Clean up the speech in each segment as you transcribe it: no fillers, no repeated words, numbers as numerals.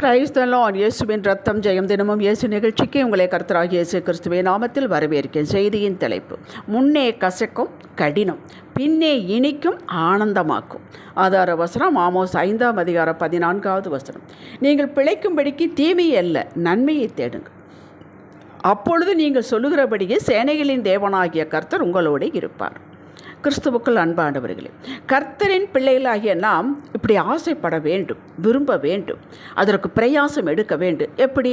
Praise the Lord. இயேசுவின் ரத்தம் ஜெயம். தினமும் இயேசு நிகழ்ச்சிக்கு உங்களை கர்த்தராகிய இயேசு கிறிஸ்துவின் நாமத்தில் வரவேற்கிறேன். செய்தியின் தலைப்பு: முன்னே கசக்கும் கடினம், பின்னே இனிக்கும் ஆனந்தமாக்கும். ஆதார வசனம் ஆமோஸ் 5:14. நீங்கள் பிழைக்கும்படிக்கு தீமையை அல்ல, நன்மையை தேடுங்கள். அப்பொழுது நீங்கள் சொல்லுகிறபடியே சேனைகளின் தேவனாகிய கர்த்தர் உங்களோடு இருப்பார். கிறிஸ்துவுக்குள் அன்பானவர்களே, கர்த்தரின் பிள்ளைகளாகிய நாம் இப்படி ஆசைப்பட வேண்டும், விரும்ப வேண்டும், அதற்கு பிரயாசம் எடுக்க வேண்டும். எப்படி?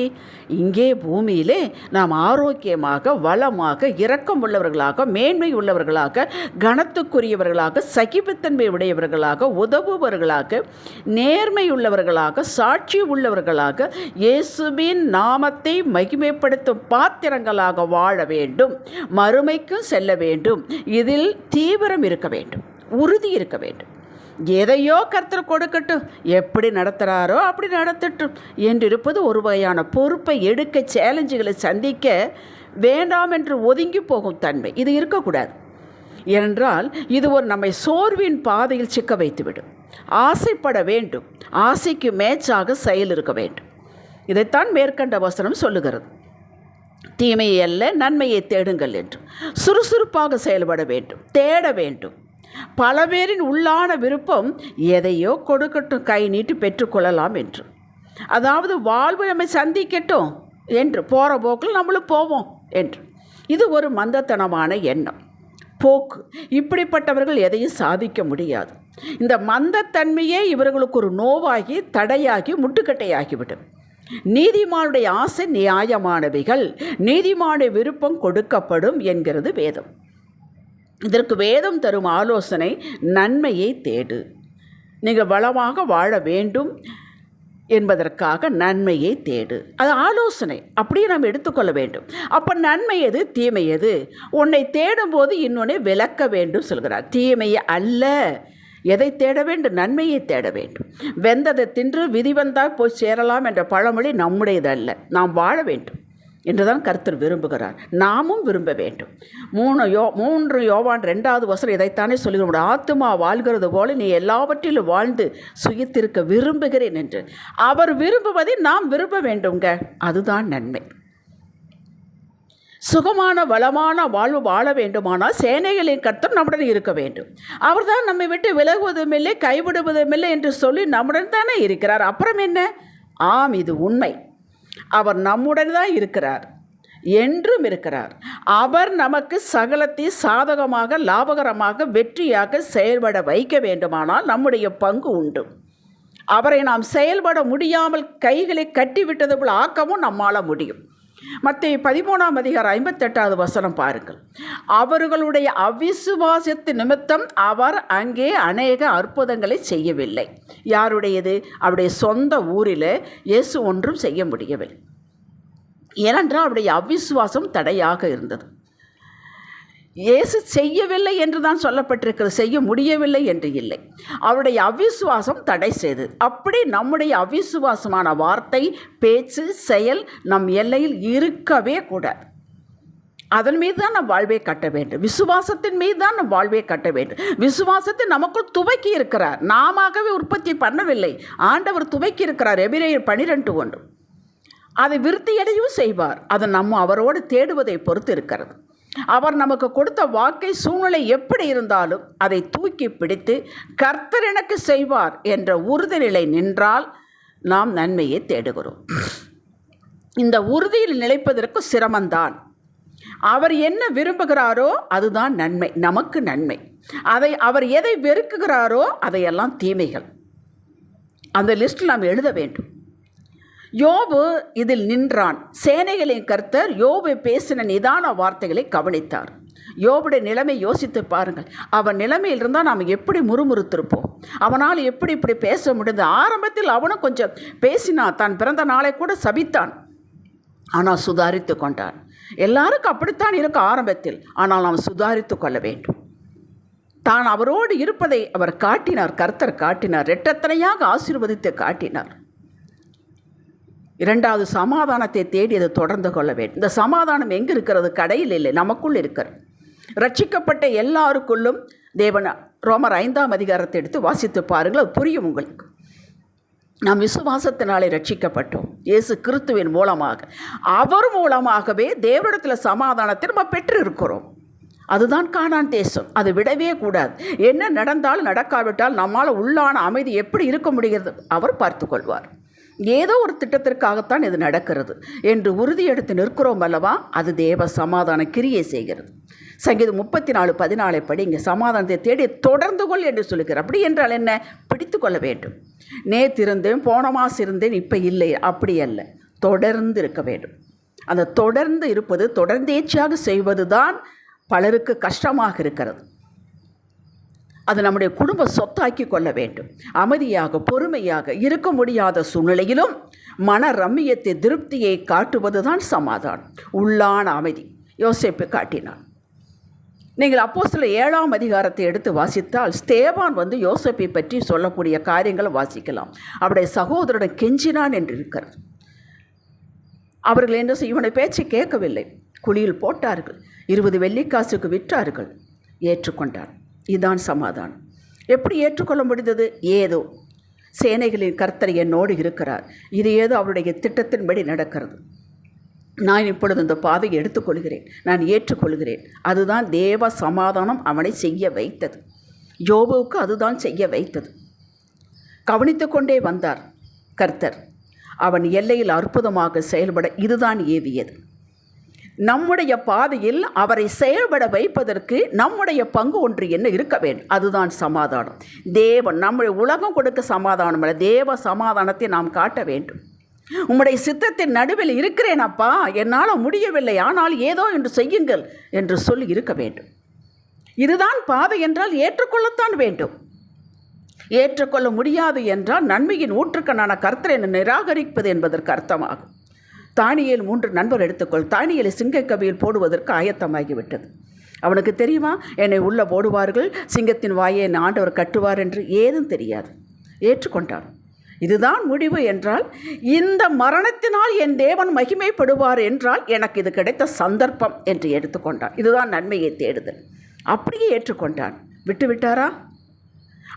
இங்கே பூமியிலே நாம் ஆரோக்கியமாக, வளமாக, இரக்கம் உள்ளவர்களாக, மேன்மை உள்ளவர்களாக, கனத்துக்குரியவர்களாக, சகிப்புத்தன்மை உடையவர்களாக, உதவுபவர்களாக, நேர்மை உள்ளவர்களாக, சாட்சி உள்ளவர்களாக, இயேசுவின் நாமத்தை மகிமைப்படுத்தும் பாத்திரங்களாக வாழ வேண்டும். மறுமைக்கும் செல்ல வேண்டும். இதில் தீவிரம் இருக்க வேண்டும், உறுதி இருக்க வேண்டும். எதையோ கர்த்தர் கொடுக்கட்டும், எப்படி நடத்துகிறாரோ அப்படி நடத்தட்டும் என்றிருப்பது ஒரு வகையான பொறுப்பை எடுக்க, சேலஞ்சுகளை சந்திக்க வேண்டாம் என்று ஒதுங்கி போகும் தன்மை இது இருக்கக்கூடாது. ஏனென்றால் இது ஒரு நம்மை சோர்வின் பாதையில் சிக்க வைத்துவிடும். ஆசைப்பட வேண்டும், ஆசைக்கு மேட்சாக செயல் இருக்க வேண்டும். இதைத்தான் மேற்கண்ட வசனம் சொல்லுகிறது. தீமையை அல்ல, நன்மையை தேடுங்கள் என்று. சுறுசுறுப்பாக செயல்பட வேண்டும், தேட வேண்டும். பல பேரின் உள்ளான விருப்பம் எதையோ கொடுக்கட்டும், கை நீட்டி பெற்றுக்கொள்ளலாம் என்று. அதாவது வாழ்வு நம்மை சந்திக்கட்டும் என்று, போகிற போக்கில் நம்மளும் போவோம் என்று. இது ஒரு மந்தத்தனமான எண்ணம், போக்கு. இப்படிப்பட்டவர்கள் எதையும் சாதிக்க முடியாது. இந்த மந்தத்தன்மையே இவர்களுக்கு ஒரு நோவாகி, தடையாகி, முட்டுக்கட்டையாகிவிடும். நீதிமானுடைய ஆசை நியாயமானவைகள், நீதிமானுடைய விருப்பம் கொடுக்கப்படும் என்கிறது வேதம். இதற்கு வேதம் தரும் ஆலோசனை: நன்மையை தேடு. நீங்கள் வளமாக வாழ வேண்டும் என்பதற்காக நன்மையை தேடு. அது ஆலோசனை, அப்படியே நாம் எடுத்துக்கொள்ள வேண்டும். அப்போ நன்மை எது, தீமை எது? உன்னை தேடும்போது இன்னொன்று விளக்க வேண்டும் சொல்கிறார். தீமையை அல்ல, எதை தேட வேண்டும்? நன்மையை தேட வேண்டும். வெந்ததை தின்று விதி வந்தால் போய் சேரலாம் என்ற பழமொழி நம்முடையதல்ல. நாம் வாழ வேண்டும் என்றுதான் கர்த்தர் விரும்புகிறார். நாமும் விரும்ப வேண்டும். 3 யோவான் 2 இதைத்தானே சொல்லுகிறோம்: ஆத்துமா வாழ்கிறது போல நீ எல்லாவற்றிலும் வாழ்ந்து சுயித்திருக்க விரும்புகிறேன் என்று. அவர் விரும்புவதை நாம் விரும்ப வேண்டுங்க. அதுதான் நன்மை. சுகமான வளமான வாழ்வு வாழ வேண்டுமானால் சேனைகளின் கர்த்தர் நம்முடன் இருக்க வேண்டும். அவர் தான் நம்மை விட்டு விலகுவதும் இல்லை, கைவிடுவதும் இல்லை என்று சொல்லி நம்முடன் தானே இருக்கிறார். அப்புறம் என்ன? ஆம், இது உண்மை. அவர் நம்முடன் தான் இருக்கிறார், என்றும் இருக்கிறார். அவர் நமக்கு சகலத்தை சாதகமாக, லாபகரமாக, வெற்றியாக செயல்பட வைக்க வேண்டுமானால் நம்முடைய பங்கு உண்டு. அவரை நாம் செயல்பட முடியாமல் கைகளை கட்டிவிட்டது போல் ஆக்கவும் நம்மால் முடியும். மத்தேயு 13:58 பாருங்கள். அவர்களுடைய அவிசுவாசத்து நிமித்தம் அவர் அங்கே அநேக அற்புதங்களை செய்யவில்லை. யாருடையது? அவருடைய சொந்த ஊரில் இயேசு ஒன்றும் செய்ய முடியவில்லை. ஏனென்றால் அவருடைய அவிசுவாசம் தடையாக இருந்தது. இயேசு செய்யவில்லை என்று தான் சொல்லப்பட்டிருக்கிறது, செய்ய முடியவில்லை என்று இல்லை. அவருடைய அவிசுவாசம் தடை செய்து. அப்படி நம்முடைய அவிசுவாசமான வார்த்தை, பேச்சு, செயல் நம் எல்லையில் இருக்கவே கூடாது. அதன் மீது தான் நம் வாழ்வை கட்ட வேண்டும். விசுவாசத்தின் மீது தான் நம் வாழ்வை கட்ட வேண்டும். விசுவாசத்தை நமக்குள் துவக்கி இருக்கிறார். நாமவே உற்பத்தி பண்ணவில்லை, ஆண்டவர் துவக்கி இருக்கிறார். எபிரேயர் 12:1. அதை விருத்தியடையும் செய்வார். அது நம்ம அவரோடு தேடுவதை பொறுத்து இருக்கிறது. அவர் நமக்கு கொடுத்த வாக்கை, சூழ்நிலை எப்படி இருந்தாலும் அதை தூக்கி பிடித்து கர்த்தர் எனக்கு செய்வார் என்ற உறுதிநிலை நின்றால் நாம் நன்மையை தேடுகிறோம். இந்த உறுதியில் நிலைப்பதற்கு சிரமந்தான். அவர் என்ன விரும்புகிறாரோ அதுதான் நன்மை, நமக்கு நன்மை. அவர் எதை வெறுக்குகிறாரோ அதையெல்லாம் தீமைகள். அந்த லிஸ்ட்டில் நாம் எழுத வேண்டும். யோபு இதில் நின்றான். சேனைகளின் கர்த்தர் யோபு பேசின நிதான வார்த்தைகளை கவனித்தார். யோபுடைய நிலைமை யோசித்து பாருங்கள். அவன் நிலைமையில் இருந்தால் நாம் எப்படி முறுமுறுத்திருப்போம். அவனால் எப்படி இப்படி பேச முடிந்தது? ஆரம்பத்தில் அவனும் கொஞ்சம் பேசினான், தான் பிறந்த நாளை கூட சபித்தான். ஆனால் சுதாரித்து கொண்டான். எல்லாருக்கும் அப்படித்தான் இருக்கும் ஆரம்பத்தில். ஆனால் நாம் சுதாரித்து கொள்ள வேண்டும். தான் அவரோடு இருப்பதை அவர் காட்டினார், கர்த்தர் காட்டினார், இரட்டத்தனையாக ஆசீர்வதித்து காட்டினார். 2வது, சமாதானத்தை தேடி அதை தொடர்ந்து கொள்ள வேண்டும். இந்த சமாதானம் எங்கே இருக்கிறது? கடையில் இல்லை, நமக்குள் இருக்கிறது. ரட்சிக்கப்பட்ட எல்லாருக்குள்ளும் தேவன். ரோமர் 5 எடுத்து வாசித்து பாருங்கள், அது புரியும் உங்களுக்கு. நாம் விசுவாசத்தினாலே ரட்சிக்கப்பட்டோம். இயேசு கிறிஸ்துவின் மூலமாக, அவர் மூலமாகவே தேவனிடத்தில் சமாதானத்தை நம்ம பெற்று இருக்கிறோம். அதுதான் கானான் தேசம். அது விடவே கூடாது. என்ன நடந்தாலும் நடக்காவிட்டால் நம்மால் உள்ளான அமைதி எப்படி இருக்க முடிகிறது? அவர் பார்த்து கொள்வார். ஏதோ ஒரு திட்டத்திற்காகத்தான் இது நடக்கிறது என்று உறுதி எடுத்து நிற்கிறோம் அல்லவா? அது தேவ சமாதான கிரியை செய்கிறது. சங்கீதம் 34:14 படிங்க. சமாதானத்தை தேடி தொடர்ந்து கொள் என்று சொல்லுகிறார். அப்படி என்றால் என்ன? பிடித்து கொள்ள வேண்டும். நேற்று இருந்தேன், போன மாதம் இருந்தேன், இப்போ இல்லை, அப்படி அல்ல. தொடர்ந்து இருக்க வேண்டும். அந்த தொடர்ந்து இருப்பது, தொடர்ந்தேச்சியாக செய்வது தான் பலருக்கு கஷ்டமாக இருக்கிறது. அது நம்முடைய குடும்ப சொத்தாக்கி கொள்ள வேண்டும். அமைதியாக பொறுமையாக இருக்க முடியாத சூழ்நிலையிலும் மன ரம்மியத்தை, திருப்தியை காட்டுவது தான் சமாதானம், உள்ளான அமைதி. யோசேப்பு காட்டினார். நீங்கள் அப்போஸ்தலர் 7ஆம் அதிகாரத்தை எடுத்து வாசித்தால் ஸ்தேவான் யோசேப்பை பற்றி சொல்லக்கூடிய காரியங்களை வாசிக்கலாம். அவருடைய சகோதரன் கெஞ்சினான் என்று இருக்கிறது. அவர்கள் என்ன செய்ய, இவனை பேச்சு கேட்கவில்லை, குழியில் போட்டார்கள், 20 வெள்ளிக்காசுக்கு விற்றார்கள். ஏற்றுக்கொண்டார். இதுதான் சமாதானம். எப்படி ஏற்றுக்கொள்ள முடிந்தது? ஏதோ சேனைகளின் கர்த்தர் என்னோடு இருக்கிறார், இது ஏதோ அவருடைய திட்டத்தின்படி நடக்கிறது, நான் இப்பொழுது இந்த பாதையை எடுத்துக்கொள்கிறேன், நான் ஏற்றுக்கொள்கிறேன். அதுதான் தேவ சமாதானம் அவனை செய்ய வைத்தது. யோபுவுக்கு அதுதான் செய்ய வைத்தது. கவனித்து கொண்டே வந்தார் கர்த்தர். அவன் எல்லையில் அற்புதமாக செயல்பட இதுதான் ஏவியது. நம்முடைய பாதையில் அவரை செயல்பட வைப்பதற்கு நம்முடைய பங்கு ஒன்று என்ன இருக்க வேண்டும்? அதுதான் சமாதானம். தேவன் நம்முடைய உலகம் கொடுக்க சமாதானம் அல்ல, தேவ சமாதானத்தை நாம் காட்ட வேண்டும். உம்முடைய சித்தத்தின் நடுவில் இருக்கிறேன் அப்பா, என்னால் முடியவில்லை, ஆனால் ஏதோ என்று செய்யுங்கள் என்று சொல்லி இருக்க வேண்டும். இதுதான் பாதை என்றால் ஏற்றுக்கொள்ளத்தான் வேண்டும். ஏற்றுக்கொள்ள முடியாது என்றால் நன்மையின் ஊற்றுக்கண்ணான கர்த்தரை நிராகரிப்பது என்பதற்கு அர்த்தமாகும். தானியேல் 3 நண்பர் எடுத்துக்கொள். தானியேலை சிங்கக்கவியில் போடுவதற்கு ஆயத்தமாகிவிட்டது. அவனுக்கு தெரியுமா, என்னை உள்ள போடுவார்கள், சிங்கத்தின் வாயை என் ஆண்டவர் கட்டுவார் என்று ஏதும் தெரியாது. ஏற்றுக்கொண்டான். இதுதான் முடிவு என்றால், இந்த மரணத்தினால் என் தேவன் மகிமைப்படுவார் என்றால் எனக்கு இது கிடைத்த சந்தர்ப்பம் என்று எடுத்துக்கொண்டான். இதுதான் நன்மையை தேடுதல். அப்படியே ஏற்றுக்கொண்டான். விட்டுவிட்டாரா?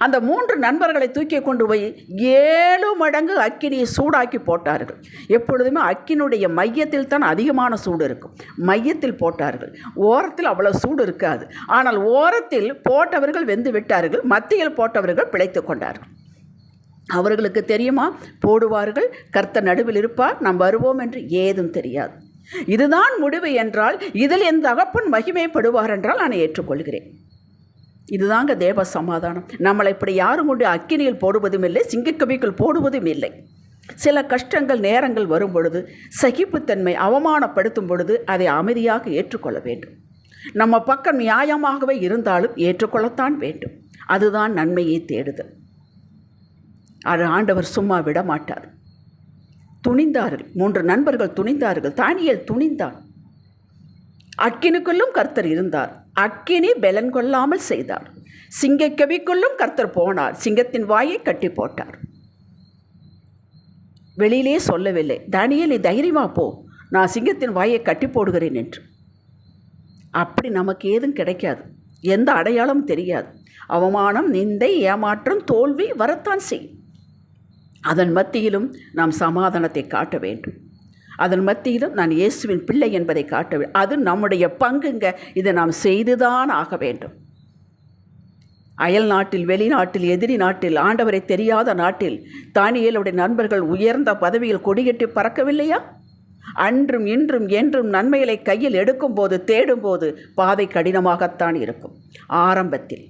அந்த 3 நண்பர்களை தூக்கி கொண்டு போய் 7 மடங்கு அக்கினியை சூடாக்கி போட்டார்கள். எப்பொழுதுமே அக்கினுடைய மையத்தில் தான் அதிகமான சூடு இருக்கும். மையத்தில் போட்டார்கள். ஓரத்தில் அவ்வளோ சூடு இருக்காது. ஆனால் ஓரத்தில் போட்டவர்கள் வெந்து விட்டார்கள், மத்தியில் போட்டவர்கள் பிழைத்து கொண்டார்கள். அவர்களுக்கு தெரியுமா, போடுவார்கள், கர்த்தர் நடுவில் இருப்பார், நாம் வருவோம் என்று ஏதும் தெரியாது. இதுதான் முடிவு என்றால், இதில் என் தகப்பன் மகிமைப்படுவார் என்றால் நான் ஏற்றுக்கொள்கிறேன். இதுதாங்க தேவ சமாதானம். நம்மளை இப்படி யாரும் கொண்டு அக்கினியில் போடுவதும் இல்லை, சிங்கக்கவிக்குள் போடுவதும் இல்லை. சில கஷ்டங்கள் நேரங்கள் வரும் பொழுது, சகிப்புத்தன்மை அவமானப்படுத்தும் பொழுது அதை அமைதியாக ஏற்றுக்கொள்ள வேண்டும். நம்ம பக்கம் நியாயமாகவே இருந்தாலும் ஏற்றுக்கொள்ளத்தான் வேண்டும். அதுதான் நன்மையை தேடுதல். அது ஆண்டவர் சும்மா விட மாட்டார். துணிந்தார்கள். 3 நண்பர்கள் துணிந்தார்கள். தானியேல் துணிந்தான். அக்கினுக்குள்ளும் கர்த்தர் இருந்தார். அக்கினி பெலன் கொள்ளாமல் செய்தார். சிங்கக்கவிக்குள்ளும் கர்த்தர் போனார். சிங்கத்தின் வாயை கட்டி போட்டார். வெளியிலே சொல்லவில்லை, தானியேல் நீ தைரியமாக போ, நான் சிங்கத்தின் வாயை கட்டி போடுகிறேன் என்று. அப்படி நமக்கு ஏதும் கிடைக்காது. எந்த அடையாளமும் தெரியாது. அவமானம், நிந்தை, ஏமாற்றம், தோல்வி வரத்தான் செய்யும். அதன் மத்தியிலும் நாம் சமாதானத்தை காட்ட வேண்டும். அதன் மத்தியிலும் நான் இயேசுவின் பிள்ளை என்பதை காட்ட வேண்டும். அது நம்முடைய பங்குங்க. இதை நாம் செய்துதான் ஆக வேண்டும். அயல் நாட்டில், வெளிநாட்டில், எதிரி நாட்டில், ஆண்டவரை தெரியாத நாட்டில் தானியேலுடைய நண்பர்கள் உயர்ந்த பதவியில் கொடிகட்டி பறக்கவில்லையா? அன்றும் இன்றும் என்றும் நன்மைகளை கையில் எடுக்கும்போது, தேடும்போது பாதை கடினமாகத்தான் இருக்கும். ஆரம்பத்தில்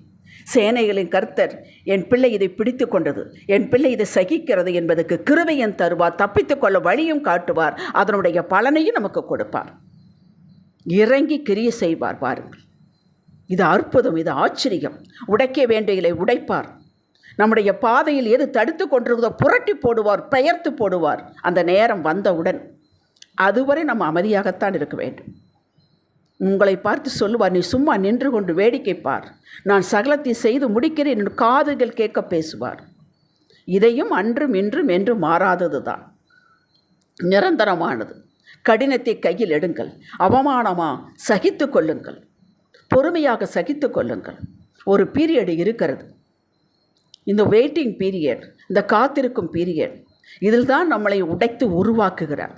சேனைகளின் கர்த்தர் என் பிள்ளை இதை பிடித்து கொண்டது, என் பிள்ளை இதை சகிக்கிறது என்பதற்கு கிருபையும் தருவார், தப்பித்து கொள்ள வழியும் காட்டுவார், அதனுடைய பலனையும் நமக்கு கொடுப்பார். இறங்கி கிரியை செய்வார். பாருங்கள், இது அற்புதம், இது ஆச்சரியம். உடைக்க வேண்டியதை உடைப்பார். நம்முடைய பாதையில் எது தடுத்து கொண்டிருந்தோ புரட்டி போடுவார், பெயர்த்து போடுவார். அந்த நேரம் வந்தவுடன் அதுவரை நம்ம அமைதியாகத்தான் இருக்க வேண்டும். உங்களை பார்த்து சொல்லுவார், நீ சும்மா நின்று கொண்டு வேடிக்கை பார், நான் சகலத்தை செய்து முடிக்கிறேன் என்று காதுகள் கேட்க பேசுவார். இதையும் அன்றும் இன்றும் என்று மாறாதது தான், நிரந்தரமானது. கடினத்தை கையில் எடுங்கள். அவமானமா சகித்து கொள்ளுங்கள், பொறுமையாக சகித்து கொள்ளுங்கள். ஒரு பீரியட் இருக்கிறது, இந்த வெயிட்டிங் பீரியட், இந்த காத்திருக்கும் பீரியட். இதில் தான் நம்மளை உடைத்து உருவாக்குகிறார்.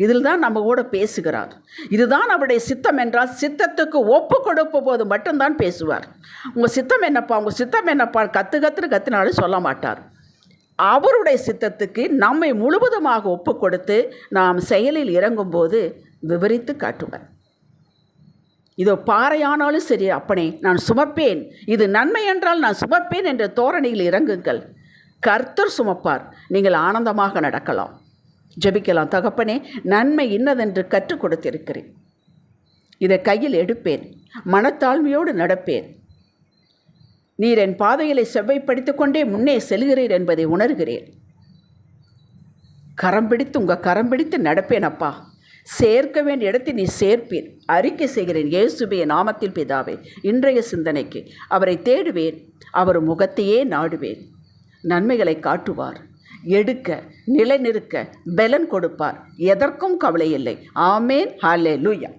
இதில் தான் நம்ம கூட பேசுகிறார். இதுதான் அவருடைய சித்தம் என்றால் சித்தத்துக்கு ஒப்பு கொடுப்ப போது மட்டும்தான் பேசுவார். உங்கள் சித்தம் என்னப்பா, உங்கள் சித்தம் என்னப்பா கத்துனாலும் சொல்ல மாட்டார். அவருடைய சித்தத்துக்கு நம்மை முழுவதுமாக ஒப்பு கொடுத்து நாம் செயலில் இறங்கும்போது விவரித்து காட்டுவார். இதோ பாறையானாலும் சரி அப்பனே நான் சுமப்பேன், இது நன்மை என்றால் நான் சுமப்பேன் என்ற தோரணையில் இறங்குங்கள். கர்த்தர் சுமப்பார், நீங்கள் ஆனந்தமாக நடக்கலாம். ஜெபிக்கலாம். தகப்பனே, நன்மை இன்னதென்று கற்றுக் கொடுத்திருக்கிறேன். இதை கையில் எடுப்பேன், மனத்தாழ்மையோடு நடப்பேன். நீர் என் பாதைகளை செவ்வைப்படுத்தி கொண்டே முன்னே செல்கிறீர் என்பதை உணர்கிறேன். உங்கள் கரம் பிடித்து நடப்பேன் அப்பா. சேர்க்க வேண்டிய இடத்தில் நீ சேர்ப்பீர். அறிக்கை செய்கிறேன் இயேசுவின் நாமத்தில் பிதாவே. இன்றைய சிந்தனைக்கு அவரை தேடுவேன், அவர் முகத்தையே நாடுவேன். நன்மைகளை காட்டுவார், எடுக்க நிலைநிற்க பலன் கொடுப்பார். எதற்கும் கவலை இல்லை. ஆமேன். ஹல்லேலூயா.